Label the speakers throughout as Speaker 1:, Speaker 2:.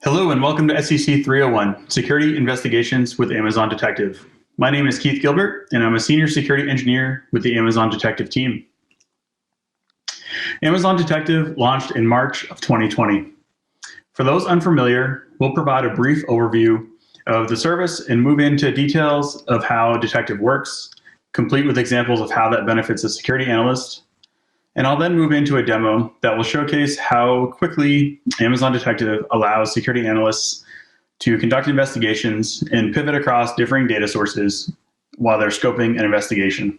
Speaker 1: Hello and welcome to SEC 301, Security Investigations with Amazon Detective. My name is Keith Gilbert, and I'm a Senior Security Engineer with the Amazon Detective team. Amazon Detective launched in March of 2020. For those unfamiliar, we'll provide a brief overview of the service and move into details of how Detective works, complete with examples of how that benefits a security analyst. And I'll then move into a demo that will showcase how quickly Amazon Detective allows security analysts to conduct investigations and pivot across differing data sources while they're scoping an investigation.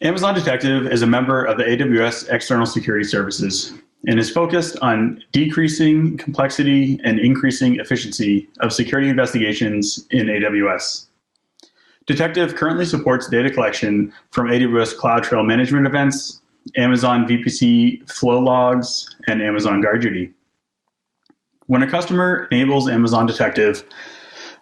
Speaker 1: Amazon Detective is a member of the AWS External Security Services and is focused on decreasing complexity and increasing efficiency of security investigations in AWS. Detective currently supports data collection from AWS CloudTrail management events, Amazon VPC flow logs, and Amazon GuardDuty. When a customer enables Amazon Detective,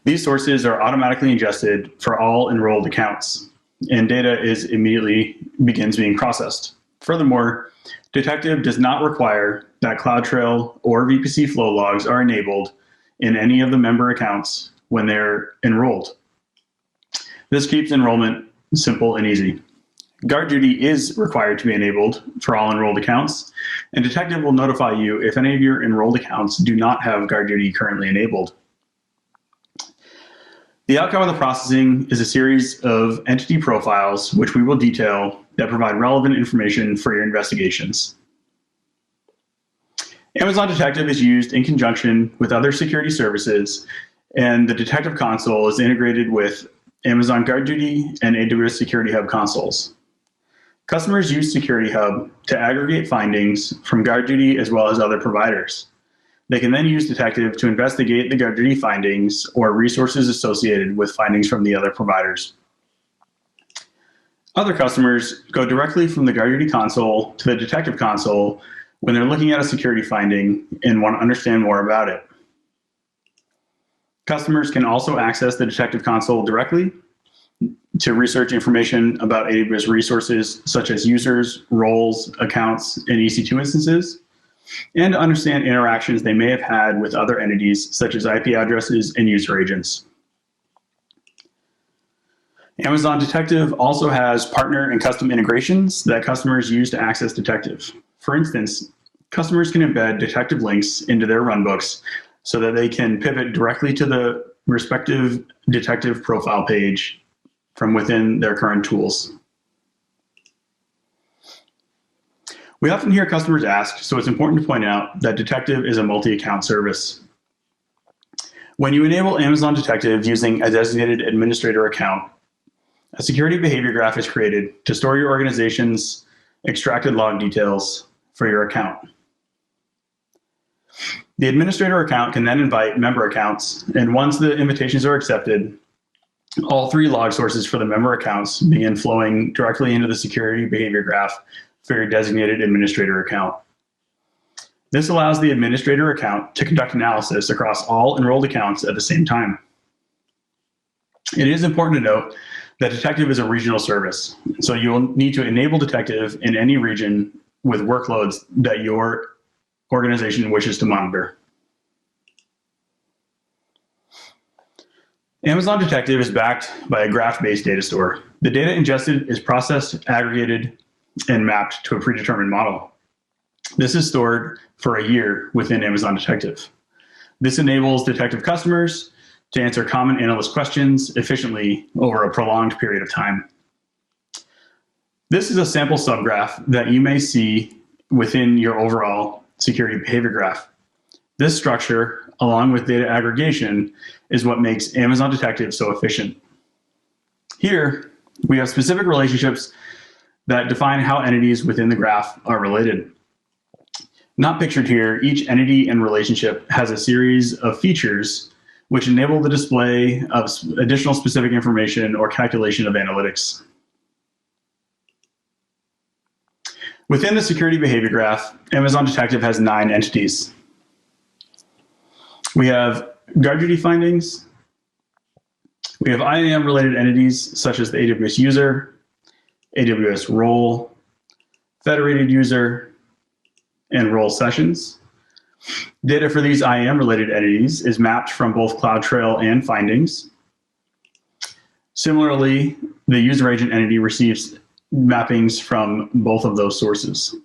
Speaker 1: these sources are automatically ingested for all enrolled accounts, and data immediately begins being processed. Furthermore, Detective does not require that CloudTrail or VPC flow logs are enabled in any of the member accounts when they're enrolled. This keeps enrollment simple and easy. GuardDuty is required to be enabled for all enrolled accounts, and Detective will notify you if any of your enrolled accounts do not have GuardDuty currently enabled. The outcome of the processing is a series of entity profiles, which we will detail, that provide relevant information for your investigations. Amazon Detective is used in conjunction with other security services, and the Detective console is integrated with Amazon GuardDuty and AWS Security Hub consoles. Customers use Security Hub to aggregate findings from GuardDuty as well as other providers. They can then use Detective to investigate the GuardDuty findings or resources associated with findings from the other providers. Other customers go directly from the GuardDuty console to the Detective console when they're looking at a security finding and want to understand more about it. Customers can also access the Detective console directly to research information about AWS resources such as users, roles, accounts, and EC2 instances, and to understand interactions they may have had with other entities such as IP addresses and user agents. Amazon Detective also has partner and custom integrations that customers use to access Detective. For instance, customers can embed Detective links into their runbooks so that they can pivot directly to the respective Detective profile page from within their current tools. We often hear customers ask, so it's important to point out that Detective is a multi-account service. When you enable Amazon Detective using a designated administrator account, a security behavior graph is created to store your organization's extracted log details for your account. The administrator account can then invite member accounts, and once the invitations are accepted, all three log sources for the member accounts begin flowing directly into the security behavior graph for your designated administrator account. This allows the administrator account to conduct analysis across all enrolled accounts at the same time. It is important to note that Detective is a regional service, so you will need to enable Detective in any region with workloads that your organization wishes to monitor. Amazon Detective is backed by a graph-based data store. The data ingested is processed, aggregated, and mapped to a predetermined model. This is stored for a year within Amazon Detective. This enables Detective customers to answer common analyst questions efficiently over a prolonged period of time. This is a sample subgraph that you may see within your overall security behavior graph. This structure, along with data aggregation, is what makes Amazon Detective so efficient. Here, we have specific relationships that define how entities within the graph are related. Not pictured here, each entity and relationship has a series of features which enable the display of additional specific information or calculation of analytics. Within the security behavior graph, Amazon Detective has 9 entities. We have GuardDuty findings. We have IAM-related entities such as the AWS user, AWS role, federated user, and role sessions. Data for these IAM-related entities is mapped from both CloudTrail and findings. Similarly, the user agent entity receives mappings from both of those sources.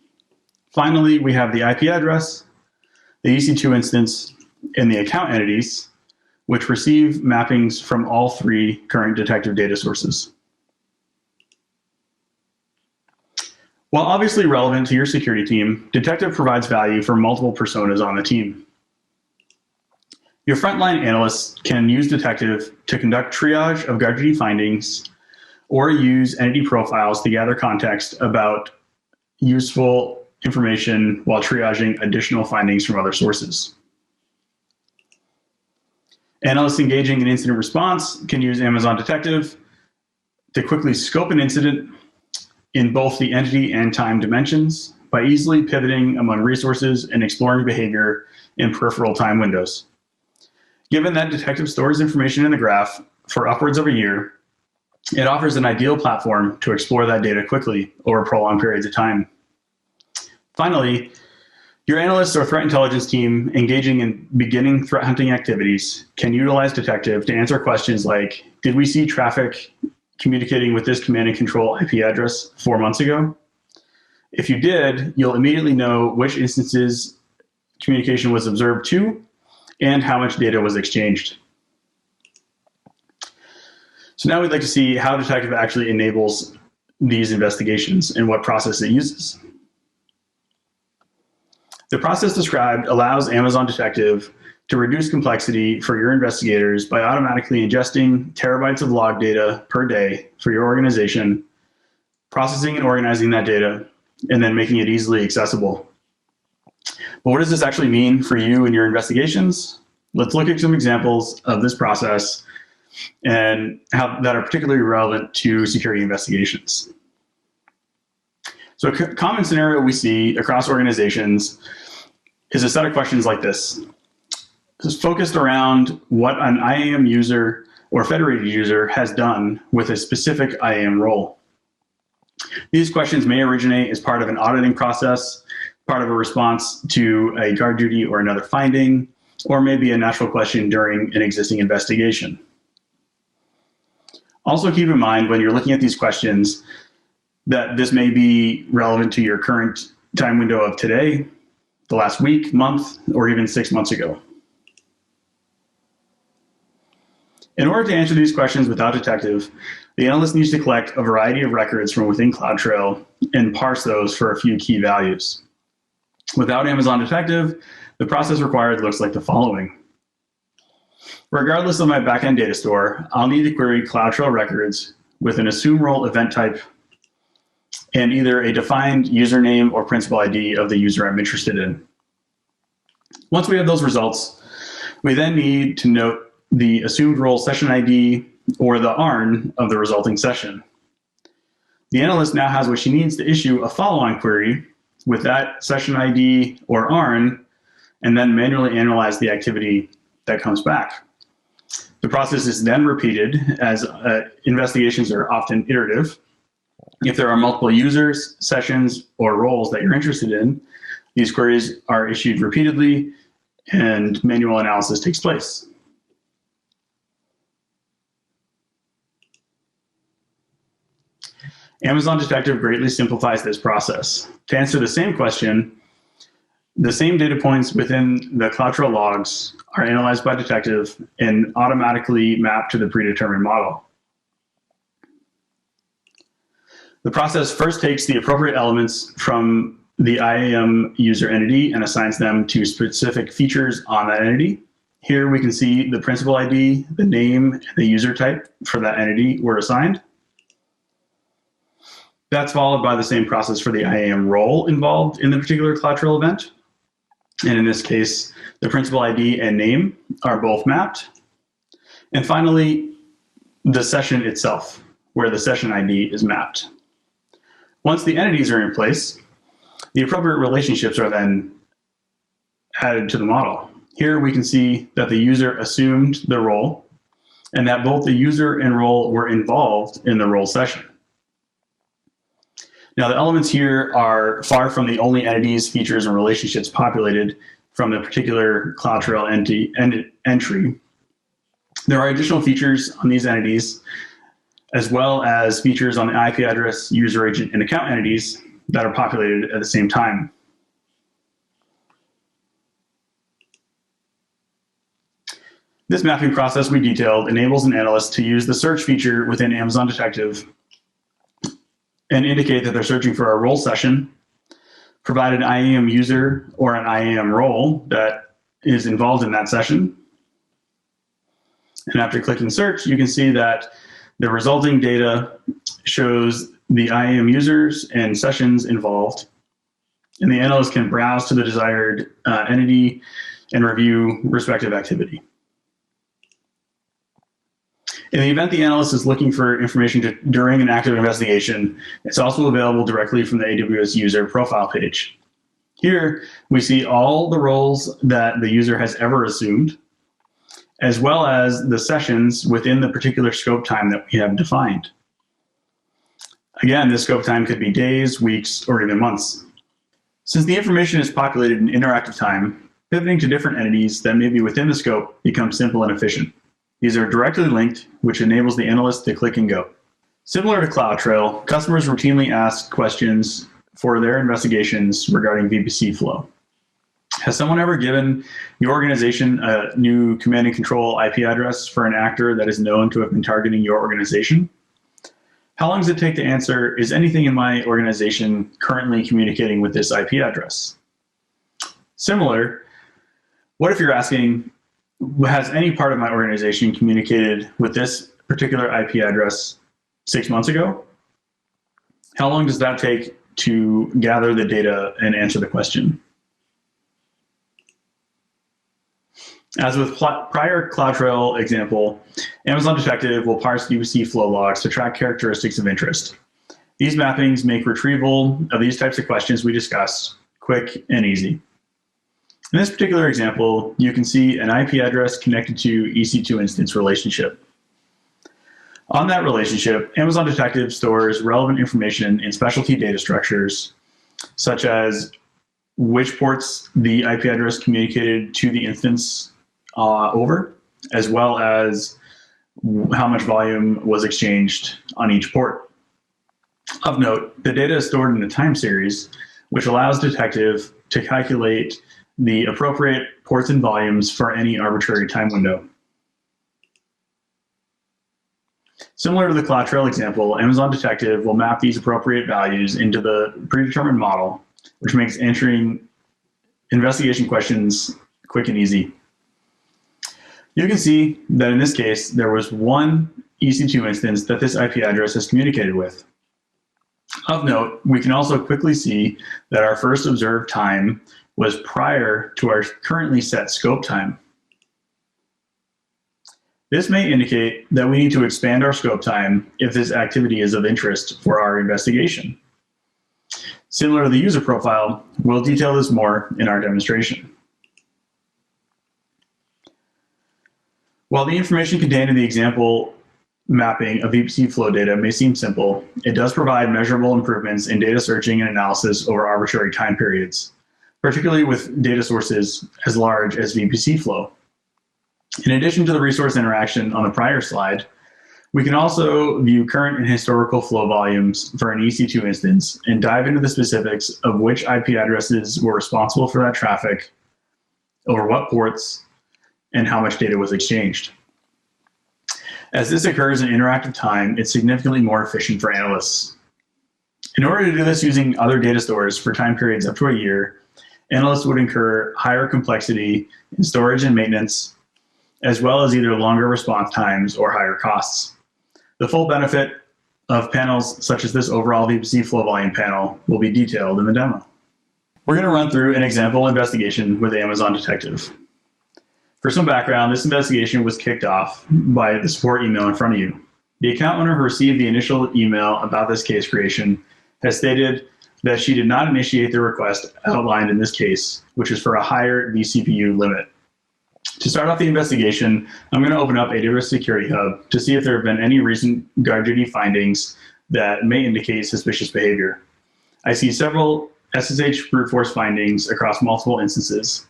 Speaker 1: Finally, we have the IP address, the EC2 instance, and the account entities, which receive mappings from all three current detective data sources. While obviously relevant to your security team, Detective provides value for multiple personas on the team. Your frontline analysts can use Detective to conduct triage of GuardDuty findings or use entity profiles to gather context about useful information while triaging additional findings from other sources. Analysts engaging in incident response can use Amazon Detective to quickly scope an incident in both the entity and time dimensions by easily pivoting among resources and exploring behavior in peripheral time windows. Given that Detective stores information in the graph for upwards of a year, it offers an ideal platform to explore that data quickly over prolonged periods of time. Finally, your analysts or threat intelligence team engaging in beginning threat hunting activities can utilize Detective to answer questions like, did we see traffic communicating with this command and control IP address 4 months ago? If you did, you'll immediately know which instances communication was observed to and how much data was exchanged. So now we'd like to see how Detective actually enables these investigations and what process it uses. The process described allows Amazon Detective to reduce complexity for your investigators by automatically ingesting terabytes of log data per day for your organization, processing and organizing that data, and then making it easily accessible. But what does this actually mean for you and your investigations? Let's look at some examples of this process and how that are particularly relevant to security investigations. So a common scenario we see across organizations is a set of questions like this. This is focused around what an IAM user or federated user has done with a specific IAM role. These questions may originate as part of an auditing process, part of a response to a GuardDuty or another finding, or maybe a natural question during an existing investigation. Also keep in mind when you're looking at these questions that this may be relevant to your current time window of today, the last week, month, or even 6 months ago. In order to answer these questions without Detective, the analyst needs to collect a variety of records from within CloudTrail and parse those for a few key values. Without Amazon Detective, the process required looks like the following. Regardless of my backend data store, I'll need to query CloudTrail records with an assume role event type and either a defined username or principal ID of the user I'm interested in. Once we have those results, we then need to note the assumed role session ID or the ARN of the resulting session. The analyst now has what she needs to issue a follow-on query with that session ID or ARN and then manually analyze the activity that comes back. The process is then repeated as investigations are often iterative. If there are multiple users, sessions, or roles that you're interested in, these queries are issued repeatedly and manual analysis takes place. Amazon Detective greatly simplifies this process. To answer the same question, the same data points within the CloudTrail logs are analyzed by Detective and automatically mapped to the predetermined model. The process first takes the appropriate elements from the IAM user entity and assigns them to specific features on that entity. Here we can see the principal ID, the name, and the user type for that entity were assigned. That's followed by the same process for the IAM role involved in the particular CloudTrail event. And in this case, the principal ID and name are both mapped. And finally, the session itself, where the session ID is mapped. Once the entities are in place, the appropriate relationships are then added to the model. Here we can see that the user assumed the role and that both the user and role were involved in the role session. Now, the elements here are far from the only entities, features, and relationships populated from the particular CloudTrail entry. There are additional features on these entities, as well as features on the IP address, user agent, and account entities that are populated at the same time. This mapping process we detailed enables an analyst to use the search feature within Amazon Detective and indicate that they're searching for a role session, provide an IAM user or an IAM role that is involved in that session. And after clicking search, you can see that the resulting data shows the IAM users and sessions involved. And the analyst can browse to the desired entity and review respective activity. In the event the analyst is looking for information during an active investigation, it's also available directly from the AWS user profile page. Here, we see all the roles that the user has ever assumed, as well as the sessions within the particular scope time that we have defined. Again, this scope time could be days, weeks, or even months. Since the information is populated in interactive time, pivoting to different entities that may be within the scope becomes simple and efficient. These are directly linked, which enables the analyst to click and go. Similar to CloudTrail, customers routinely ask questions for their investigations regarding VPC flow. Has someone ever given your organization a new command and control IP address for an actor that is known to have been targeting your organization? How long does it take to answer, is anything in my organization currently communicating with this IP address? Similar, what if you're asking, has any part of my organization communicated with this particular IP address 6 months ago? How long does that take to gather the data and answer the question? As with prior CloudTrail example, Amazon Detective will parse VPC flow logs to track characteristics of interest. These mappings make retrieval of these types of questions we discussed quick and easy. In this particular example, you can see an IP address connected to EC2 instance relationship. On that relationship, Amazon Detective stores relevant information in specialty data structures, such as which ports the IP address communicated to the instance over, as well as how much volume was exchanged on each port. Of note, the data is stored in a time series, which allows Detective to calculate the appropriate ports and volumes for any arbitrary time window. Similar to the CloudTrail example, Amazon Detective will map these appropriate values into the predetermined model, which makes answering investigation questions quick and easy. You can see that in this case, there was one EC2 instance that this IP address has communicated with. Of note, we can also quickly see that our first observed time was prior to our currently set scope time. This may indicate that we need to expand our scope time if this activity is of interest for our investigation. Similar to the user profile, we'll detail this more in our demonstration. While the information contained in the example mapping of VPC flow data may seem simple, it does provide measurable improvements in data searching and analysis over arbitrary time periods, particularly with data sources as large as VPC flow. In addition to the resource interaction on the prior slide, we can also view current and historical flow volumes for an EC2 instance and dive into the specifics of which IP addresses were responsible for that traffic, over what ports, and how much data was exchanged. As this occurs in interactive time, it's significantly more efficient for analysts. In order to do this using other data stores for time periods up to a year, analysts would incur higher complexity in storage and maintenance, as well as either longer response times or higher costs. The full benefit of panels such as this overall VPC flow volume panel will be detailed in the demo. We're going to run through an example investigation with Amazon Detective. For some background, this investigation was kicked off by the support email in front of you. The account owner who received the initial email about this case creation has stated that she did not initiate the request outlined in this case, which is for a higher vCPU limit. To start off the investigation, I'm going to open up AWS Security Hub to see if there have been any recent guard duty findings that may indicate suspicious behavior. I see several SSH brute force findings across multiple instances.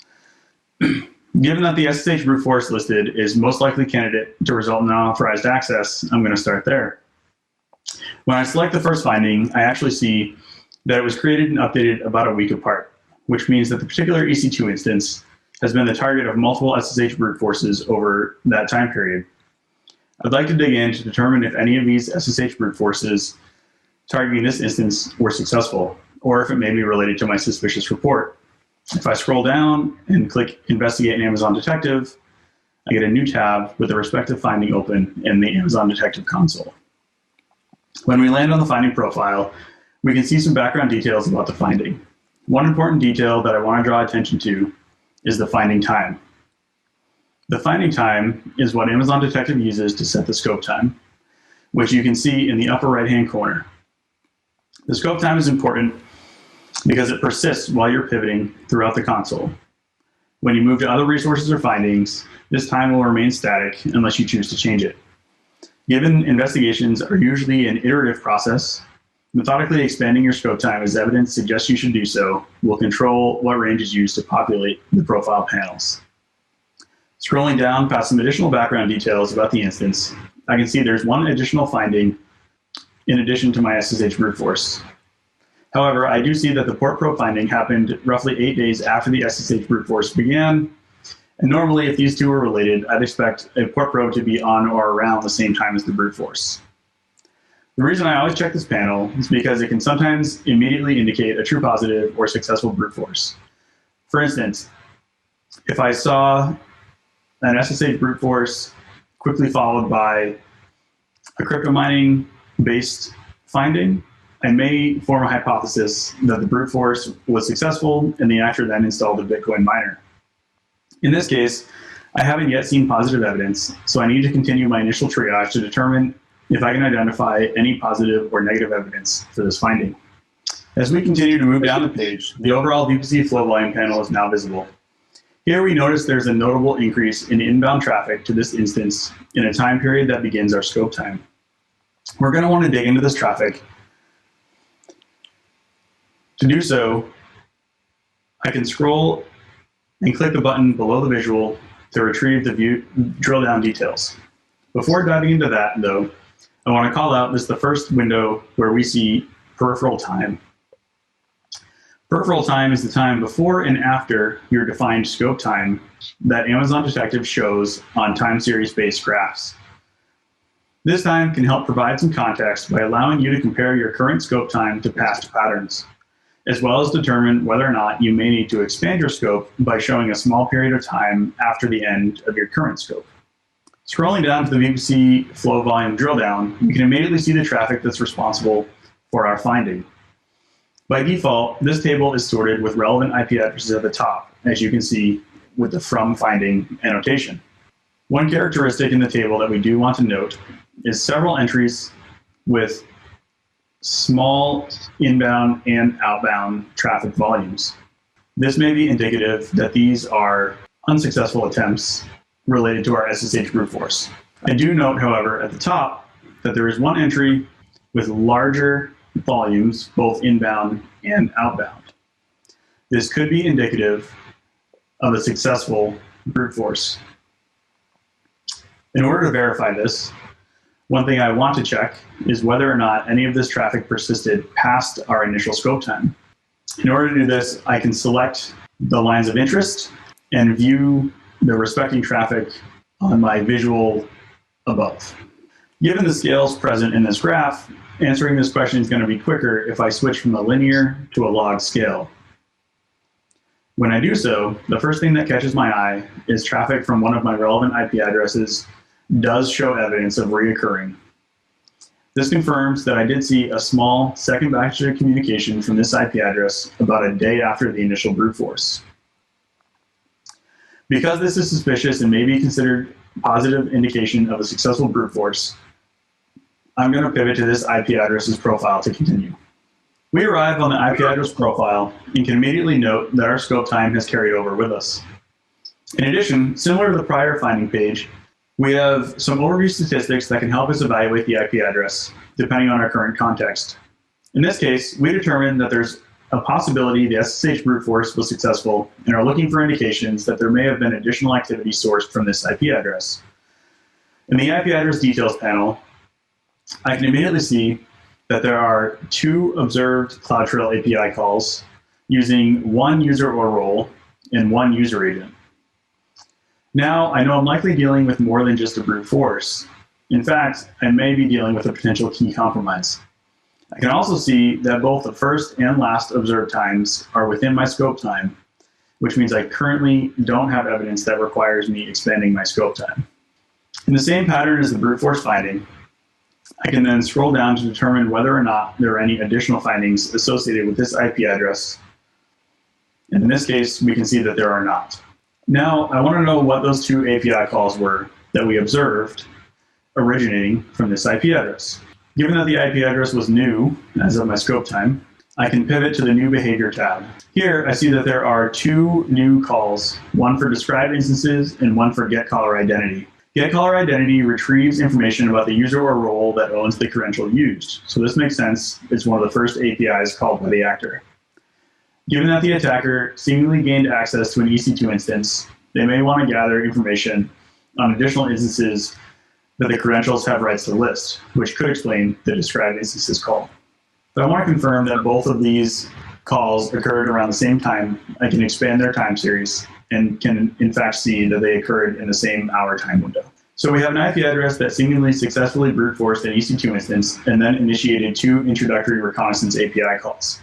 Speaker 1: Given that the SSH brute force listed is most likely candidate to result in unauthorized access, I'm going to start there. When I select the first finding, I actually see that it was created and updated about a week apart, which means that the particular EC2 instance has been the target of multiple SSH brute forces over that time period. I'd like to dig in to determine if any of these SSH brute forces targeting this instance were successful, or if it may be related to my suspicious report. If I scroll down and click Investigate in Amazon Detective, I get a new tab with the respective finding open in the Amazon Detective console. When we land on the finding profile, we can see some background details about the finding. One important detail that I want to draw attention to is the finding time. The finding time is what Amazon Detective uses to set the scope time, which you can see in the upper right-hand corner. The scope time is important because it persists while you're pivoting throughout the console. When you move to other resources or findings, this time will remain static unless you choose to change it. Given investigations are usually an iterative process, methodically expanding your scope time as evidence suggests you should do so will control what range is used to populate the profile panels. Scrolling down past some additional background details about the instance, I can see there's one additional finding in addition to my SSH brute force. However, I do see that the port probe finding happened roughly 8 days after the SSH brute force began, and normally if these two are related, I'd expect a port probe to be on or around the same time as the brute force. The reason I always check this panel is because it can sometimes immediately indicate a true positive or successful brute force. For instance, if I saw an SSH brute force quickly followed by a crypto mining based finding, I may form a hypothesis that the brute force was successful and the actor then installed a Bitcoin miner. In this case, I haven't yet seen positive evidence, so I need to continue my initial triage to determine if I can identify any positive or negative evidence for this finding. As we continue to move down the page, the overall VPC flow volume panel is now visible. Here we notice there's a notable increase in inbound traffic to this instance in a time period that begins our scope time. We're going to want to dig into this traffic. To do so, I can scroll and click the button below the visual to retrieve the view drill down details. Before diving into that, though, I want to call out this the first window where we see peripheral time. Peripheral time is the time before and after your defined scope time that Amazon Detective shows on time series-based graphs. This time can help provide some context by allowing you to compare your current scope time to past patterns, as well as determine whether or not you may need to expand your scope by showing a small period of time after the end of your current scope. Scrolling down to the VPC flow volume drill down, you can immediately see the traffic that's responsible for our finding. By default, this table is sorted with relevant IP addresses at the top, as you can see with the from finding annotation. One characteristic in the table that we do want to note is several entries with small inbound and outbound traffic volumes. This may be indicative that these are unsuccessful attempts related to our SSH brute force. I do note, however, at the top that there is one entry with larger volumes, both inbound and outbound. This could be indicative of a successful brute force. In order to verify this, one thing I want to check is whether or not any of this traffic persisted past our initial scope time. In order to do this, I can select the lines of interest and view the respecting traffic on my visual above. Given the scales present in this graph, answering this question is going to be quicker if I switch from a linear to a log scale. When I do so, the first thing that catches my eye is traffic from one of my relevant IP addresses does show evidence of reoccurring. This confirms that I did see a small second batch of communication from this IP address about a day after the initial brute force. Because this is suspicious and may be considered a positive indication of a successful brute force, I'm going to pivot to this IP address's profile to continue. We arrive on the IP address profile and can immediately note that our scope time has carried over with us. In addition, similar to the prior finding page, we have some overview statistics that can help us evaluate the IP address, depending on our current context. In this case, we determined that there's a possibility the SSH brute force was successful and are looking for indications that there may have been additional activity sourced from this IP address. In the IP address details panel, I can immediately see that there are 2 observed CloudTrail API calls using 1 user or role and 1 user agent. Now, I know I'm likely dealing with more than just a brute force. In fact, I may be dealing with a potential key compromise. I can also see that both the first and last observed times are within my scope time, which means I currently don't have evidence that requires me expanding my scope time. In the same pattern as the brute force finding, I can then scroll down to determine whether or not there are any additional findings associated with this IP address. And in this case, we can see that there are not. Now, I want to know what those 2 API calls were that we observed originating from this IP address. Given that the IP address was new as of my scope time, I can pivot to the New Behavior tab. Here, I see that there are 2 new calls, one for described instances and one for getCallerIdentity. GetCallerIdentity retrieves information about the user or role that owns the credential used. So this makes sense. It's one of the first APIs called by the actor. Given that the attacker seemingly gained access to an EC2 instance, they may want to gather information on additional instances that the credentials have rights to list, which could explain the described instances call. If I want to confirm that both of these calls occurred around the same time, I can expand their time series and can in fact see that they occurred in the same hour time window. So we have an IP address that seemingly successfully brute forced an EC2 instance and then initiated 2 introductory reconnaissance API calls.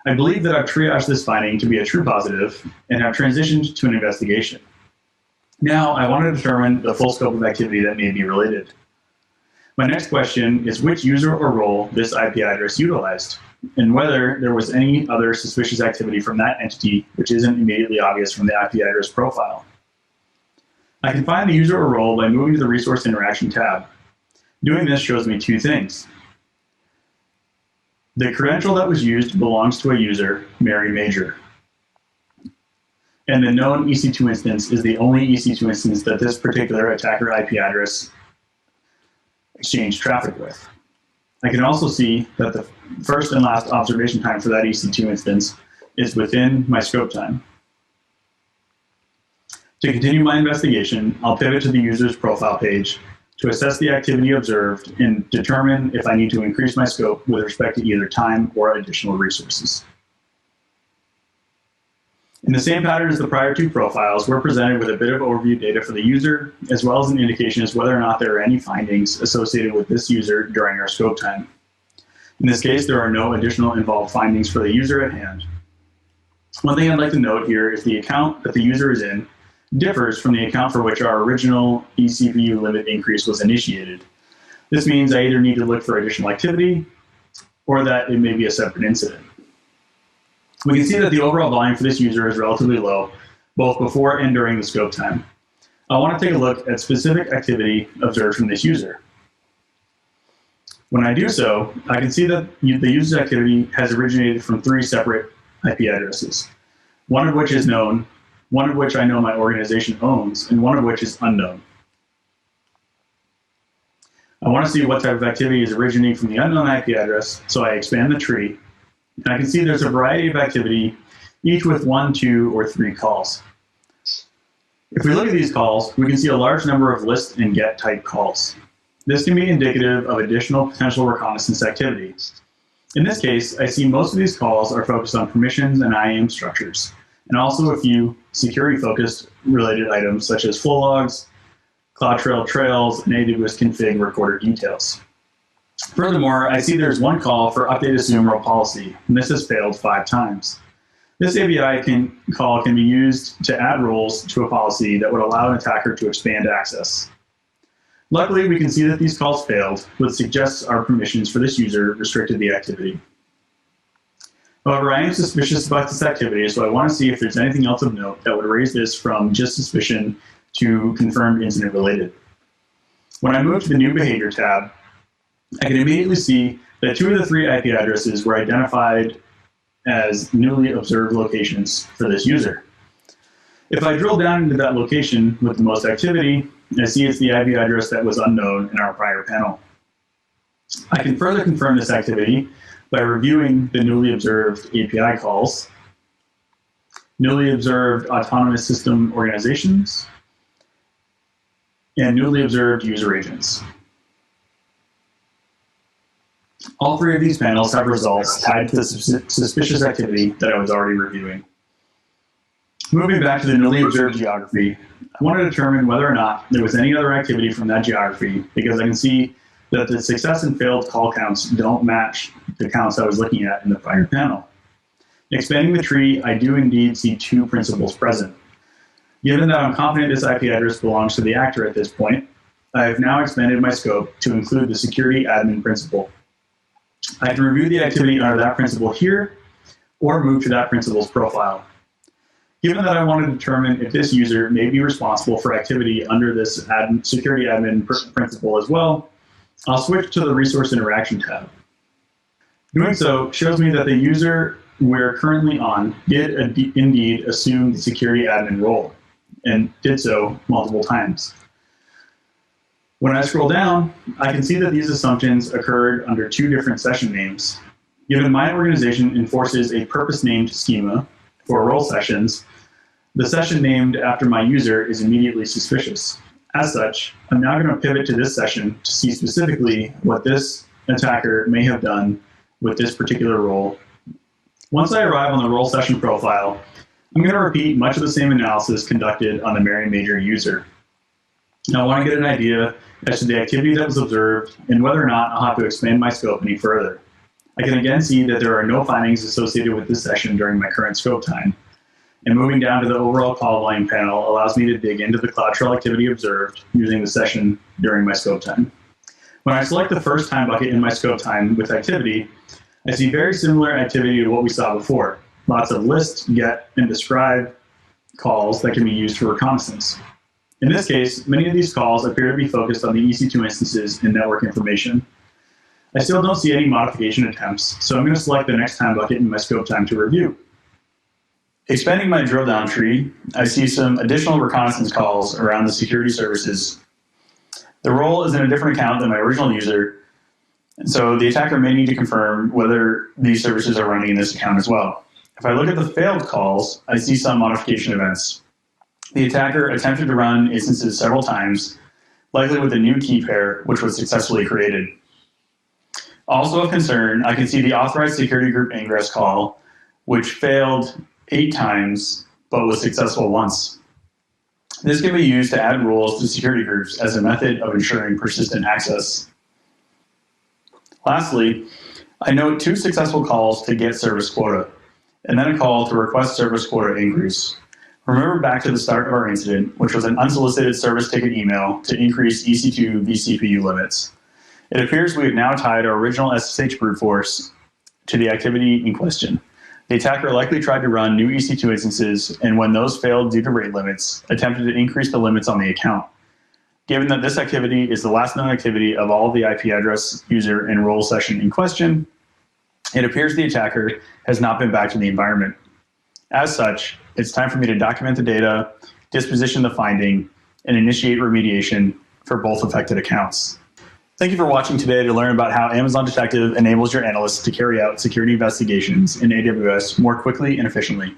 Speaker 1: I believe that I've triaged this finding to be a true positive and have transitioned to an investigation. Now, I want to determine the full scope of activity that may be related. My next question is which user or role this IP address utilized, and whether there was any other suspicious activity from that entity which isn't immediately obvious from the IP address profile. I can find the user or role by moving to the Resource Interaction tab. Doing this shows me 2 things. The credential that was used belongs to a user, Mary Major. And the known EC2 instance is the only EC2 instance that this particular attacker IP address exchanged traffic with. I can also see that the first and last observation time for that EC2 instance is within my scope time. To continue my investigation, I'll pivot to the user's profile page to assess the activity observed and determine if I need to increase my scope with respect to either time or additional resources. In the same pattern as the prior 2 profiles, we're presented with a bit of overview data for the user, as well as an indication as whether or not there are any findings associated with this user during our scope time. In this case, there are no additional involved findings for the user at hand. One thing I'd like to note here is the account that the user is in differs from the account for which our original eCPU limit increase was initiated. This means I either need to look for additional activity or that it may be a separate incident. We can see that the overall volume for this user is relatively low, both before and during the scope time. I want to take a look at specific activity observed from this user. When I do so, I can see that the user's activity has originated from 3 separate IP addresses, one of which is known, one of which I know my organization owns, and one of which is unknown. I want to see what type of activity is originating from the unknown IP address, so I expand the tree, and I can see there's a variety of activity, each with 1, 2, or 3 calls. If we look at these calls, we can see a large number of list and get type calls. This can be indicative of additional potential reconnaissance activity. In this case, I see most of these calls are focused on permissions and IAM structures, and also a few security-focused related items such as flow logs, CloudTrail trails, and AWS config recorder details. Furthermore, I see there's 1 call for update assume role policy, and this has failed 5 times. This API call can be used to add roles to a policy that would allow an attacker to expand access. Luckily, we can see that these calls failed, which suggests our permissions for this user restricted the activity. However, I am suspicious about this activity, so I want to see if there's anything else of note that would raise this from just suspicion to confirmed incident related. When I move to the New Behavior tab, I can immediately see that 2 of the 3 IP addresses were identified as newly observed locations for this user. If I drill down into that location with the most activity, I see it's the IP address that was unknown in our prior panel. I can further confirm this activity by reviewing the newly observed API calls, newly observed autonomous system organizations, and newly observed user agents. All three of these panels have results tied to the suspicious activity that I was already reviewing. Moving back to the newly observed geography, I want to determine whether or not there was any other activity from that geography, because I can see that the success and failed call counts don't match the counts I was looking at in the prior panel. Expanding the tree, I do indeed see two principals present. Given that I'm confident this IP address belongs to the actor at this point, I have now expanded my scope to include the security admin principal. I can review the activity under that principal here, or move to that principal's profile. Given that I want to determine if this user may be responsible for activity under this security admin principal as well, I'll switch to the resource interaction tab. Doing so shows me that the user we're currently on did indeed assume the security admin role, and did so multiple times. When I scroll down, I can see that these assumptions occurred under two different session names. Given my organization enforces a purpose-named schema for role sessions, the session named after my user is immediately suspicious. As such, I'm now going to pivot to this session to see specifically what this attacker may have done with this particular role. Once I arrive on the role session profile, I'm going to repeat much of the same analysis conducted on the Mary Major user. Now I want to get an idea as to the activity that was observed and whether or not I'll have to expand my scope any further. I can again see that there are no findings associated with this session during my current scope time. And moving down to the overall call volume panel allows me to dig into the CloudTrail activity observed using the session during my scope time. When I select the first time bucket in my scope time with activity, I see very similar activity to what we saw before. Lots of list, get, and describe calls that can be used for reconnaissance. In this case, many of these calls appear to be focused on the EC2 instances and network information. I still don't see any modification attempts, so I'm going to select the next time bucket in my scope time to review. Expanding my drill down tree, I see some additional reconnaissance calls around the security services. The role is in a different account than my original user, and so the attacker may need to confirm whether these services are running in this account as well. If I look at the failed calls, I see some modification events. The attacker attempted to run instances several times, likely with a new key pair, which was successfully created. Also of concern, I can see the authorized security group ingress call, which failed 8 times, but was successful once. This can be used to add rules to security groups as a method of ensuring persistent access. Lastly, I note 2 successful calls to get service quota, and then a call to request service quota increase. Remember back to the start of our incident, which was an unsolicited service ticket email to increase EC2 vCPU limits. It appears we have now tied our original SSH brute force to the activity in question. The attacker likely tried to run new EC2 instances, and when those failed due to rate limits, attempted to increase the limits on the account. Given that this activity is the last known activity of all of the IP address, user, and role session in question, it appears the attacker has not been back to the environment. As such, it's time for me to document the data, disposition the finding, and initiate remediation for both affected accounts. Thank you for watching today to learn about how Amazon Detective enables your analysts to carry out security investigations in AWS more quickly and efficiently.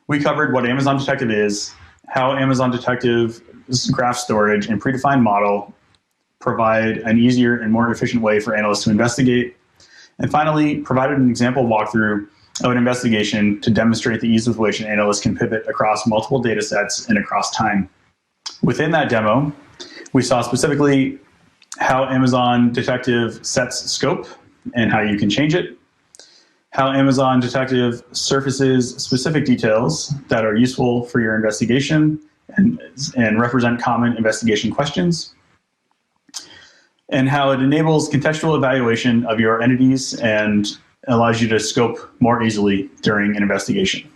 Speaker 1: We covered what Amazon Detective is, how Amazon Detective's graph storage and predefined model provide an easier and more efficient way for analysts to investigate, and finally, provided an example walkthrough of an investigation to demonstrate the ease with which an analyst can pivot across multiple data sets and across time. Within that demo, we saw specifically how Amazon Detective sets scope and how you can change it, how Amazon Detective surfaces specific details that are useful for your investigation and represent common investigation questions, and how it enables contextual evaluation of your entities and allows you to scope more easily during an investigation.